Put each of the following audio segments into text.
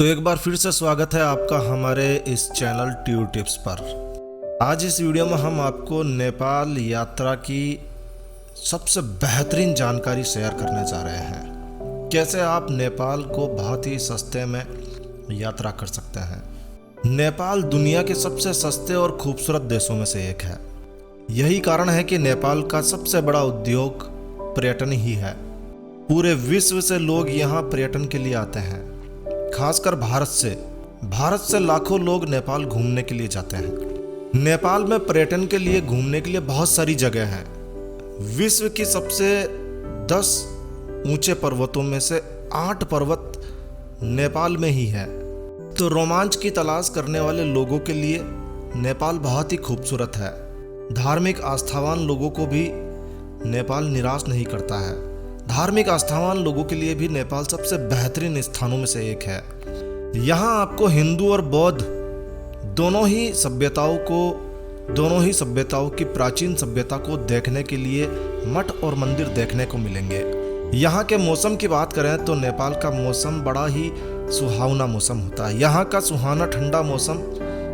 तो एक बार फिर से स्वागत है आपका हमारे इस चैनल ट्यूब टिप्स पर। आज इस वीडियो में हम आपको नेपाल यात्रा की सबसे बेहतरीन जानकारी शेयर करने जा रहे हैं। कैसे आप नेपाल को बहुत ही सस्ते में यात्रा कर सकते हैं। नेपाल दुनिया के सबसे सस्ते और खूबसूरत देशों में से एक है। यही कारण है कि नेपाल का सबसे बड़ा उद्योग पर्यटन ही है। पूरे विश्व से लोग यहाँ पर्यटन के लिए आते हैं, खासकर भारत से लाखों लोग नेपाल घूमने के लिए जाते हैं। नेपाल में पर्यटन के लिए घूमने के लिए बहुत सारी जगह हैं। विश्व की सबसे 10 ऊंचे पर्वतों में से 8 पर्वत नेपाल में ही है। तो रोमांच की तलाश करने वाले लोगों के लिए नेपाल बहुत ही खूबसूरत है। धार्मिक आस्थावान लोगों को भी नेपाल निराश नहीं करता है। धार्मिक आस्थावान लोगों के लिए भी नेपाल सबसे बेहतरीन स्थानों में से एक है। यहाँ आपको हिंदू और बौद्ध दोनों ही सभ्यताओं की प्राचीन सभ्यता को देखने के लिए मठ और मंदिर देखने को मिलेंगे। यहाँ के मौसम की बात करें तो नेपाल का मौसम बड़ा ही सुहावना मौसम होता है। यहाँ का सुहाना ठंडा मौसम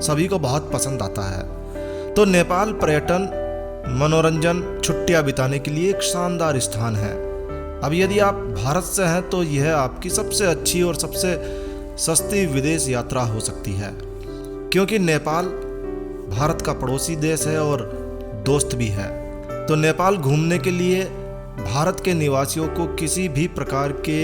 सभी को बहुत पसंद आता है। तो नेपाल पर्यटन, मनोरंजन, छुट्टियाँ बिताने के लिए एक शानदार स्थान है। अब यदि आप भारत से हैं तो यह आपकी सबसे अच्छी और सबसे सस्ती विदेश यात्रा हो सकती है, क्योंकि नेपाल भारत का पड़ोसी देश है और दोस्त भी है। तो नेपाल घूमने के लिए भारत के निवासियों को किसी भी प्रकार के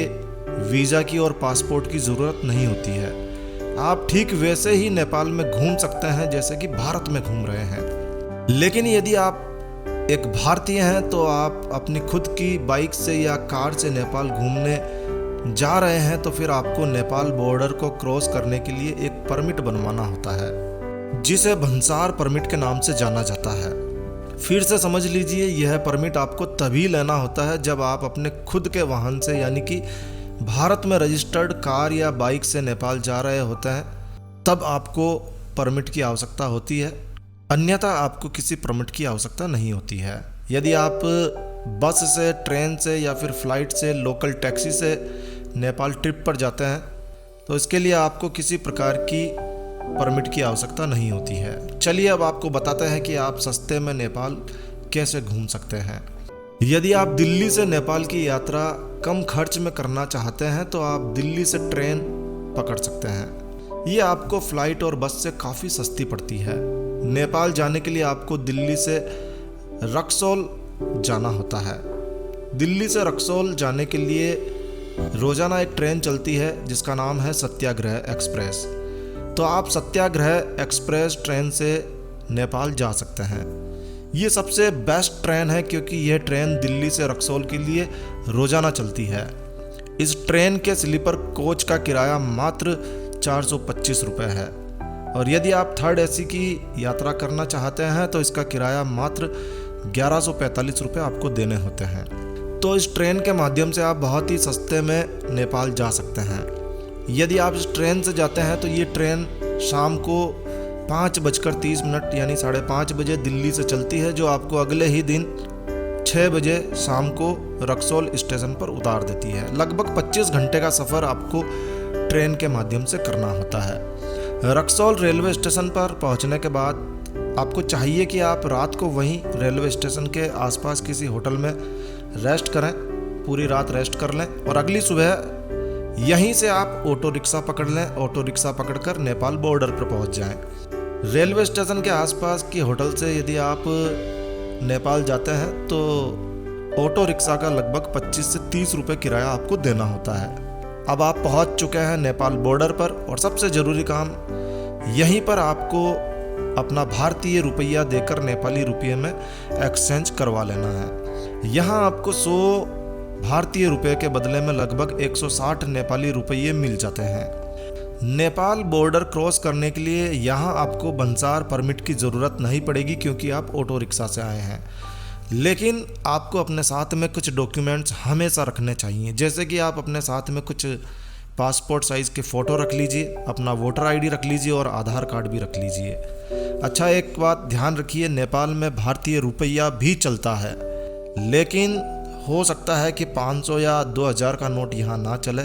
वीज़ा की और पासपोर्ट की ज़रूरत नहीं होती है। आप ठीक वैसे ही नेपाल में घूम सकते हैं जैसे कि भारत में घूम रहे हैं। लेकिन यदि आप एक भारतीय हैं तो आप अपनी खुद की बाइक से या कार से नेपाल घूमने जा रहे हैं तो फिर आपको नेपाल बॉर्डर को क्रॉस करने के लिए एक परमिट बनवाना होता है, जिसे भन्सार परमिट के नाम से जाना जाता है। फिर से समझ लीजिए, यह परमिट आपको तभी लेना होता है जब आप अपने खुद के वाहन से यानी कि भारत में रजिस्टर्ड कार या बाइक से नेपाल जा रहे होते हैं, तब आपको परमिट की आवश्यकता होती है। अन्यथा आपको किसी परमिट की आवश्यकता नहीं होती है। यदि आप बस से, ट्रेन से या फिर फ्लाइट से, लोकल टैक्सी से नेपाल ट्रिप पर जाते हैं तो इसके लिए आपको किसी प्रकार की परमिट की आवश्यकता नहीं होती है। चलिए अब आपको बताते हैं कि आप सस्ते में नेपाल कैसे घूम सकते हैं। यदि आप दिल्ली से नेपाल की यात्रा कम खर्च में करना चाहते हैं तो आप दिल्ली से ट्रेन पकड़ सकते हैं। ये आपको फ्लाइट और बस से काफ़ी सस्ती पड़ती है। नेपाल जाने के लिए आपको दिल्ली से रक्सौल जाना होता है। दिल्ली से रक्सौल जाने के लिए रोज़ाना एक ट्रेन चलती है जिसका नाम है सत्याग्रह एक्सप्रेस। तो आप सत्याग्रह एक्सप्रेस ट्रेन से नेपाल जा सकते हैं। ये सबसे बेस्ट ट्रेन है क्योंकि यह ट्रेन दिल्ली से रक्सौल के लिए रोज़ाना चलती है। इस ट्रेन के स्लीपर कोच का किराया मात्र 425 रुपये है और यदि आप थर्ड एसी की यात्रा करना चाहते हैं तो इसका किराया मात्र 1145 रुपये आपको देने होते हैं। तो इस ट्रेन के माध्यम से आप बहुत ही सस्ते में नेपाल जा सकते हैं। यदि आप इस ट्रेन से जाते हैं तो ये ट्रेन शाम को 5:30 यानी 5:30 बजे दिल्ली से चलती है, जो आपको अगले ही दिन 6 बजे शाम को रक्सौल स्टेशन पर उतार देती है। लगभग 25 घंटे का सफ़र आपको ट्रेन के माध्यम से करना होता है। रक्सौल रेलवे स्टेशन पर पहुंचने के बाद आपको चाहिए कि आप रात को वहीं रेलवे स्टेशन के आसपास किसी होटल में रेस्ट करें, पूरी रात रेस्ट कर लें और अगली सुबह यहीं से आप ऑटो रिक्शा पकड़ लें। ऑटो रिक्शा पकड़कर नेपाल बॉर्डर पर पहुंच जाएं। रेलवे स्टेशन के आसपास के होटल से यदि आप नेपाल जाते हैं तो ऑटो रिक्शा का लगभग 25 से 30 रुपये किराया आपको देना होता है। अब आप पहुंच चुके हैं नेपाल बॉर्डर पर और सबसे ज़रूरी काम यहीं पर आपको अपना भारतीय रुपया देकर नेपाली रुपये में एक्सचेंज करवा लेना है। यहाँ आपको 100 भारतीय रुपये के बदले में लगभग 160 नेपाली रुपये मिल जाते हैं। नेपाल बॉर्डर क्रॉस करने के लिए यहाँ आपको भन्सार परमिट की ज़रूरत नहीं पड़ेगी क्योंकि आप ऑटो रिक्शा से आए हैं। लेकिन आपको अपने साथ में कुछ डॉक्यूमेंट्स हमेशा रखने चाहिए, जैसे कि आप अपने साथ में कुछ पासपोर्ट साइज़ के फ़ोटो रख लीजिए, अपना वोटर आईडी रख लीजिए और आधार कार्ड भी रख लीजिए। अच्छा, एक बात ध्यान रखिए, नेपाल में भारतीय रुपया भी चलता है, लेकिन हो सकता है कि 500 या 2000 का नोट यहाँ ना चले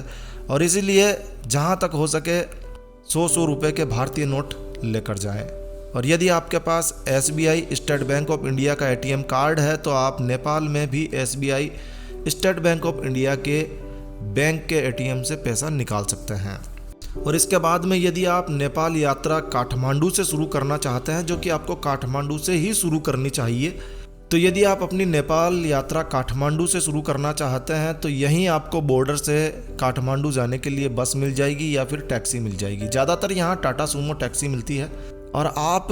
और इसीलिए जहाँ तक हो सके 100 रुपये के भारतीय नोट लेकर जाएं। और यदि आपके पास SBI state bank of India का ATM कार्ड है तो आप नेपाल में भी SBI state bank of India के बैंक के ATM से पैसा निकाल सकते हैं। और इसके बाद में यदि आप नेपाल यात्रा काठमांडू से शुरू करना चाहते हैं, जो कि आपको काठमांडू से ही शुरू करनी चाहिए, तो यदि आप अपनी नेपाल यात्रा काठमांडू से शुरू करना चाहते हैं तो यहीं आपको बॉर्डर से काठमांडू जाने के लिए बस मिल जाएगी या फिर टैक्सी मिल जाएगी। ज़्यादातर यहाँ टाटा सूमो टैक्सी मिलती है और आप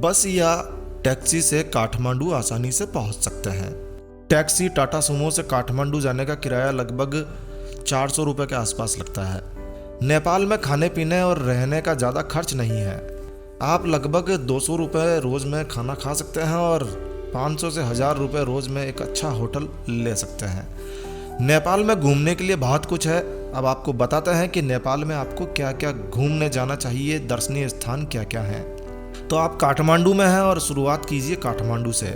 बस या टैक्सी से काठमांडू आसानी से पहुँच सकते हैं। टैक्सी टाटा सूमो से काठमांडू जाने का किराया लगभग 400 रुपये के आसपास लगता है। नेपाल में खाने पीने और रहने का ज़्यादा खर्च नहीं है। आप लगभग 200 रुपये रोज़ में खाना खा सकते हैं और 500 से 1000 रुपये रोज़ में एक अच्छा होटल ले सकते हैं। नेपाल में घूमने के लिए बहुत कुछ है। अब आपको बताते हैं कि नेपाल में आपको क्या क्या घूमने जाना चाहिए, दर्शनीय स्थान क्या क्या हैं। तो आप काठमांडू में हैं और शुरुआत कीजिए काठमांडू से।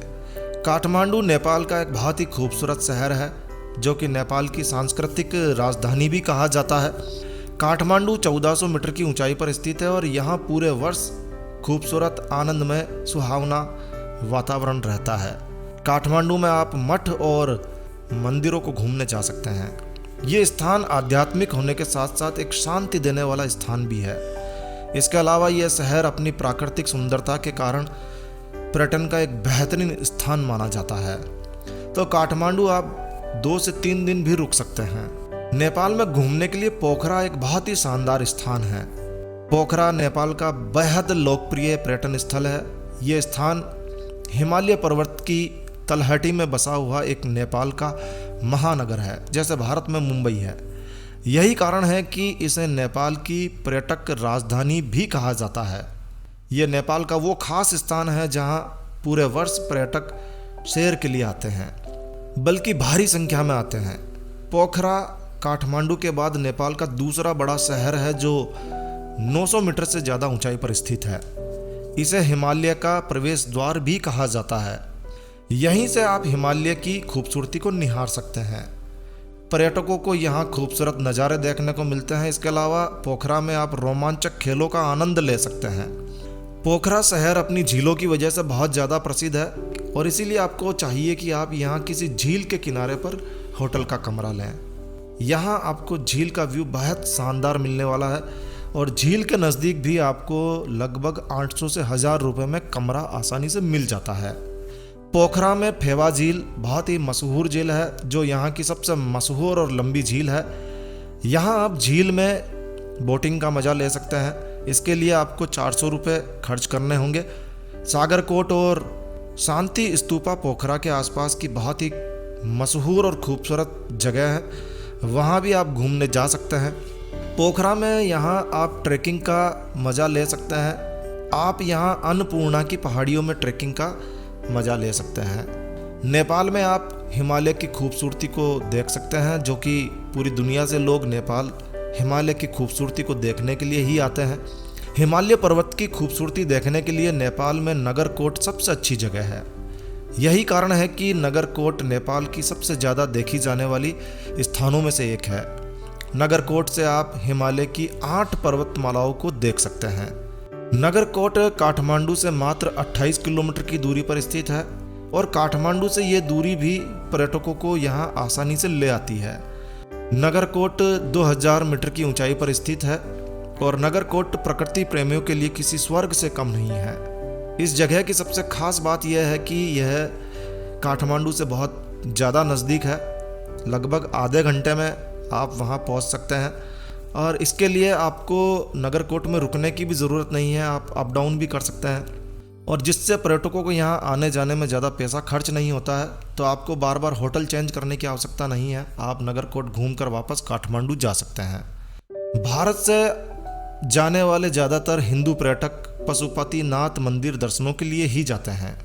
काठमांडू नेपाल का एक बहुत ही खूबसूरत शहर है जो कि नेपाल की सांस्कृतिक राजधानी भी कहा जाता है। काठमांडू 1400 मीटर की ऊंचाई पर स्थित है और यहाँ पूरे वर्ष खूबसूरत आनंदमय सुहावना वातावरण रहता है। काठमांडू में आप मठ और मंदिरों को घूमने जा सकते हैं। ये स्थान आध्यात्मिक होने के साथ साथ एक शांति देने वाला स्थान भी है। इसके अलावा यह शहर अपनी प्राकृतिक सुंदरता के कारण पर्यटन का एक बेहतरीन स्थान माना जाता है। तो काठमांडू आप 2 से 3 दिन भी रुक सकते हैं। नेपाल में घूमने के लिए पोखरा एक बहुत ही शानदार स्थान है। पोखरा नेपाल का बेहद लोकप्रिय पर्यटन स्थल है। ये स्थान हिमालय पर्वत की तलहटी में बसा हुआ एक नेपाल का महानगर है, जैसे भारत में मुंबई है। यही कारण है कि इसे नेपाल की पर्यटक राजधानी भी कहा जाता है। ये नेपाल का वो खास स्थान है जहां पूरे वर्ष पर्यटक सैर के लिए आते हैं, बल्कि भारी संख्या में आते हैं। पोखरा काठमांडू के बाद नेपाल का दूसरा बड़ा शहर है जो 900 मीटर से ज़्यादा ऊंचाई पर स्थित है। इसे हिमालय का प्रवेश द्वार भी कहा जाता है। यहीं से आप हिमालय की खूबसूरती को निहार सकते हैं। पर्यटकों को यहाँ खूबसूरत नज़ारे देखने को मिलते हैं। इसके अलावा पोखरा में आप रोमांचक खेलों का आनंद ले सकते हैं। पोखरा शहर अपनी झीलों की वजह से बहुत ज़्यादा प्रसिद्ध है और इसीलिए आपको चाहिए कि आप यहाँ किसी झील के किनारे पर होटल का कमरा लें। यहाँ आपको झील का व्यू बहुत शानदार मिलने वाला है और झील के नज़दीक भी आपको लगभग 800 से 1000 रुपये में कमरा आसानी से मिल जाता है। पोखरा में फेवा झील बहुत ही मशहूर झील है जो यहाँ की सबसे मशहूर और लंबी झील है। यहाँ आप झील में बोटिंग का मज़ा ले सकते हैं। इसके लिए आपको 400 रुपये खर्च करने होंगे। सागरकोट और शांति स्तूपा पोखरा के आसपास की बहुत ही मशहूर और खूबसूरत जगह है, वहाँ भी आप घूमने जा सकते हैं। पोखरा में यहाँ आप ट्रैकिंग का मज़ा ले सकते हैं। आप यहाँ अन्नपूर्णा की पहाड़ियों में ट्रैकिंग का मज़ा ले सकते हैं। नेपाल में आप हिमालय की खूबसूरती को देख सकते हैं, जो कि पूरी दुनिया से लोग नेपाल हिमालय की खूबसूरती को देखने के लिए ही आते हैं। हिमालय पर्वत की खूबसूरती देखने के लिए नेपाल में नगरकोट सबसे अच्छी जगह है। यही कारण है कि नगरकोट नेपाल की सबसे ज़्यादा देखी जाने वाली स्थानों में से एक है। नगरकोट से आप हिमालय की 8 पर्वतमालाओं को देख सकते हैं। नगरकोट काठमांडू से मात्र 28 किलोमीटर की दूरी पर स्थित है और काठमांडू से ये दूरी भी पर्यटकों को यहाँ आसानी से ले आती है। नगरकोट 2000 मीटर की ऊंचाई पर स्थित है और नगरकोट प्रकृति प्रेमियों के लिए किसी स्वर्ग से कम नहीं है। इस जगह की सबसे खास बात यह है कि यह काठमांडू से बहुत ज़्यादा नज़दीक है। लगभग आधे घंटे में आप वहां पहुंच सकते हैं और इसके लिए आपको नगरकोट में रुकने की भी ज़रूरत नहीं है। आप अप डाउन भी कर सकते हैं और जिससे पर्यटकों को यहाँ आने जाने में ज़्यादा पैसा खर्च नहीं होता है। तो आपको बार बार होटल चेंज करने की आवश्यकता नहीं है। आप नगरकोट घूमकर वापस काठमांडू जा सकते हैं। भारत से जाने वाले ज़्यादातर हिंदू पर्यटक पशुपतिनाथ मंदिर दर्शनों के लिए ही जाते हैं।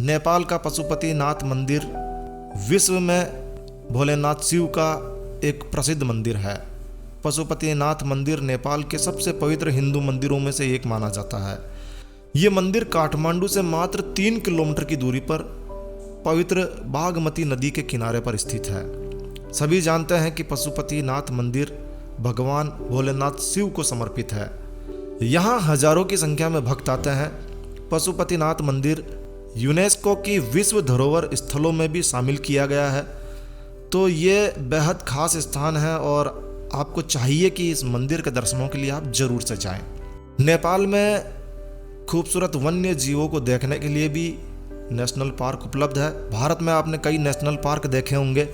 नेपाल का पशुपतिनाथ मंदिर विश्व में भोलेनाथ शिव का एक प्रसिद्ध मंदिर है। पशुपतिनाथ मंदिर नेपाल के सबसे पवित्र हिंदू मंदिरों में से एक माना जाता है। ये मंदिर काठमांडू से मात्र 3 किलोमीटर की दूरी पर पवित्र बागमती नदी के किनारे पर स्थित है। सभी जानते हैं कि पशुपतिनाथ मंदिर भगवान भोलेनाथ शिव को समर्पित है। यहाँ हजारों की संख्या में भक्त आते हैं। पशुपतिनाथ मंदिर यूनेस्को की विश्व धरोहर स्थलों में भी शामिल किया गया है। तो ये बेहद खास स्थान है और आपको चाहिए कि इस मंदिर के दर्शनों के लिए आप जरूर से जाएं। नेपाल में खूबसूरत वन्य जीवों को देखने के लिए भी नेशनल पार्क उपलब्ध है। भारत में आपने कई नेशनल पार्क देखे होंगे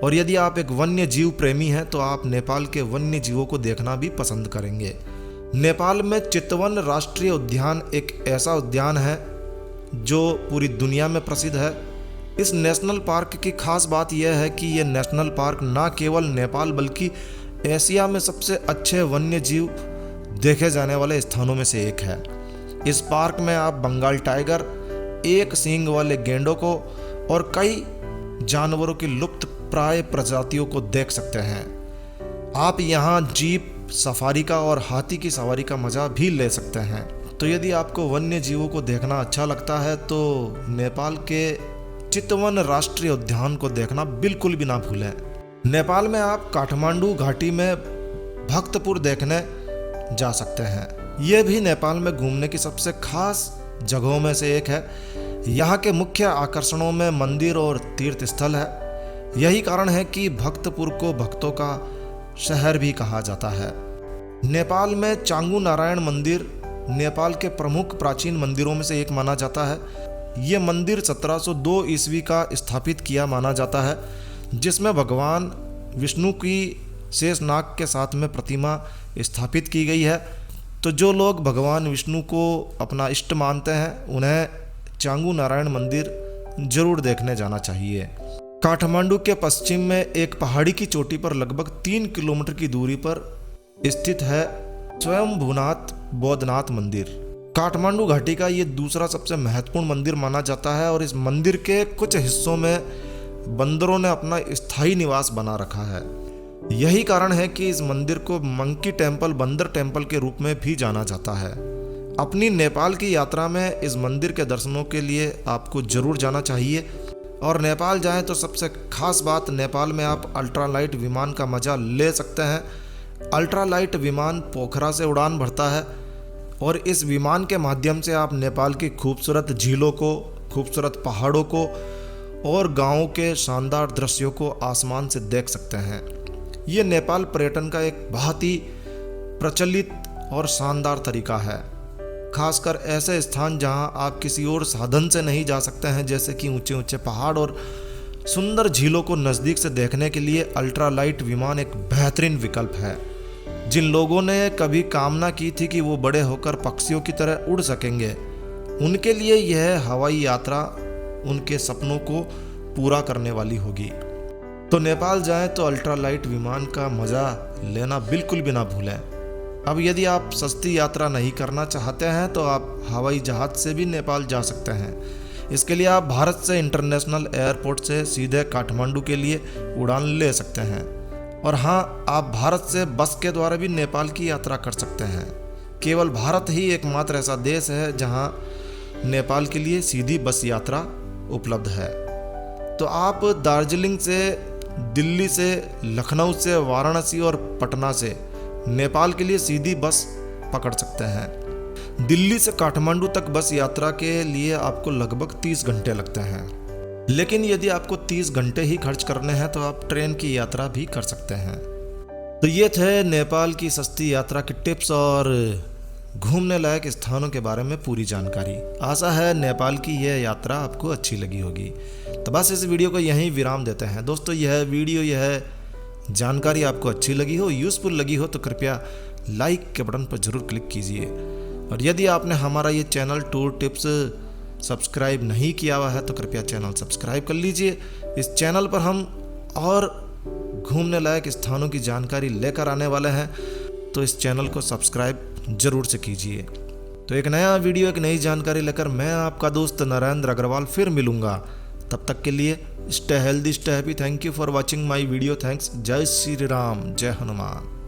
और यदि आप एक वन्य जीव प्रेमी हैं तो आप नेपाल के वन्य जीवों को देखना भी पसंद करेंगे। नेपाल में चितवन राष्ट्रीय उद्यान एक ऐसा उद्यान है जो पूरी दुनिया में प्रसिद्ध है। इस नेशनल पार्क की खास बात यह है कि यह नेशनल पार्क न केवल नेपाल बल्कि एशिया में सबसे अच्छे वन्य जीव देखे जाने वाले स्थानों में से एक है। इस पार्क में आप बंगाल टाइगर, एक सींग वाले गेंडों को और कई जानवरों की लुप्त प्राय प्रजातियों को देख सकते हैं। आप यहाँ जीप सफारी का और हाथी की सवारी का मजा भी ले सकते हैं। तो यदि आपको वन्य जीवों को देखना अच्छा लगता है तो नेपाल के चितवन राष्ट्रीय उद्यान को देखना बिल्कुल भी ना भूलें। नेपाल में आप काठमांडू घाटी में भक्तपुर देखने जा सकते हैं। यह भी नेपाल में घूमने की सबसे खास जगहों में से एक है। यहाँ के मुख्य आकर्षणों में मंदिर और तीर्थ स्थल है। यही कारण है कि भक्तपुर को भक्तों का शहर भी कहा जाता है। नेपाल में चांगू नारायण मंदिर नेपाल के प्रमुख प्राचीन मंदिरों में से एक माना जाता है। ये मंदिर 1702 ईस्वी का स्थापित किया माना जाता है, जिसमें भगवान विष्णु की शेषनाग के साथ में प्रतिमा स्थापित की गई है। तो जो लोग भगवान विष्णु को अपना इष्ट मानते हैं उन्हें चांगू नारायण मंदिर जरूर देखने जाना चाहिए। काठमांडू के पश्चिम में एक पहाड़ी की चोटी पर लगभग 3 किलोमीटर की दूरी पर स्थित है स्वयंभूनाथ बौद्धनाथ मंदिर। काठमांडू घाटी का ये दूसरा सबसे महत्वपूर्ण मंदिर माना जाता है और इस मंदिर के कुछ हिस्सों में बंदरों ने अपना स्थायी निवास बना रखा है। यही कारण है कि इस मंदिर को मंकी टेम्पल, बंदर टेम्पल के रूप में भी जाना जाता है। अपनी नेपाल की यात्रा में इस मंदिर के दर्शनों के लिए आपको जरूर जाना चाहिए। और नेपाल जाएं तो सबसे खास बात, नेपाल में आप अल्ट्रालाइट विमान का मजा ले सकते हैं। अल्ट्रालाइट विमान पोखरा से उड़ान भरता है और इस विमान के माध्यम से आप नेपाल की खूबसूरत झीलों को, खूबसूरत पहाड़ों को और गाँवों के शानदार दृश्यों को आसमान से देख सकते हैं। ये नेपाल पर्यटन का एक बहुत ही प्रचलित और शानदार तरीका है, खासकर ऐसे स्थान जहां आप किसी और साधन से नहीं जा सकते हैं, जैसे कि ऊंचे ऊंचे पहाड़ और सुंदर झीलों को नज़दीक से देखने के लिए अल्ट्रालाइट विमान एक बेहतरीन विकल्प है। जिन लोगों ने कभी कामना की थी कि वो बड़े होकर पक्षियों की तरह उड़ सकेंगे, उनके लिए यह हवाई यात्रा उनके सपनों को पूरा करने वाली होगी। तो नेपाल जाएं तो अल्ट्रालाइट विमान का मज़ा लेना बिल्कुल भी ना भूलें। अब यदि आप सस्ती यात्रा नहीं करना चाहते हैं तो आप हवाई जहाज़ से भी नेपाल जा सकते हैं। इसके लिए आप भारत से इंटरनेशनल एयरपोर्ट से सीधे काठमांडू के लिए उड़ान ले सकते हैं। और हाँ, आप भारत से बस के द्वारा भी नेपाल की यात्रा कर सकते हैं। केवल भारत ही एकमात्र ऐसा देश है जहां नेपाल के लिए सीधी बस यात्रा उपलब्ध है। तो आप दार्जिलिंग से, दिल्ली से, लखनऊ से, वाराणसी और पटना से नेपाल के लिए सीधी बस पकड़ सकते हैं। दिल्ली से काठमांडू तक बस यात्रा के लिए आपको लगभग 30 घंटे लगते हैं। लेकिन यदि आपको 30 घंटे ही खर्च करने हैं तो आप ट्रेन की यात्रा भी कर सकते हैं। तो ये थे नेपाल की सस्ती यात्रा के टिप्स और घूमने लायक स्थानों के बारे में पूरी जानकारी। आशा है नेपाल की यह यात्रा आपको अच्छी लगी होगी। तो बस इस वीडियो को यहीं विराम देते हैं। दोस्तों, यह वीडियो, यह जानकारी आपको अच्छी लगी हो, यूज़फुल लगी हो तो कृपया लाइक के बटन पर ज़रूर क्लिक कीजिए। और यदि आपने हमारा ये चैनल टूर टिप्स सब्सक्राइब नहीं किया हुआ है तो कृपया चैनल सब्सक्राइब कर लीजिए। इस चैनल पर हम और घूमने लायक स्थानों की जानकारी लेकर आने वाले हैं, तो इस चैनल को सब्सक्राइब जरूर से कीजिए। तो एक नया वीडियो, एक नई जानकारी लेकर मैं आपका दोस्त नरेंद्र अग्रवाल फिर मिलूंगा। तब तक के लिए stay healthy, stay happy. Thank you for watching my video. Thanks. जय श्री राम, जय हनुमान।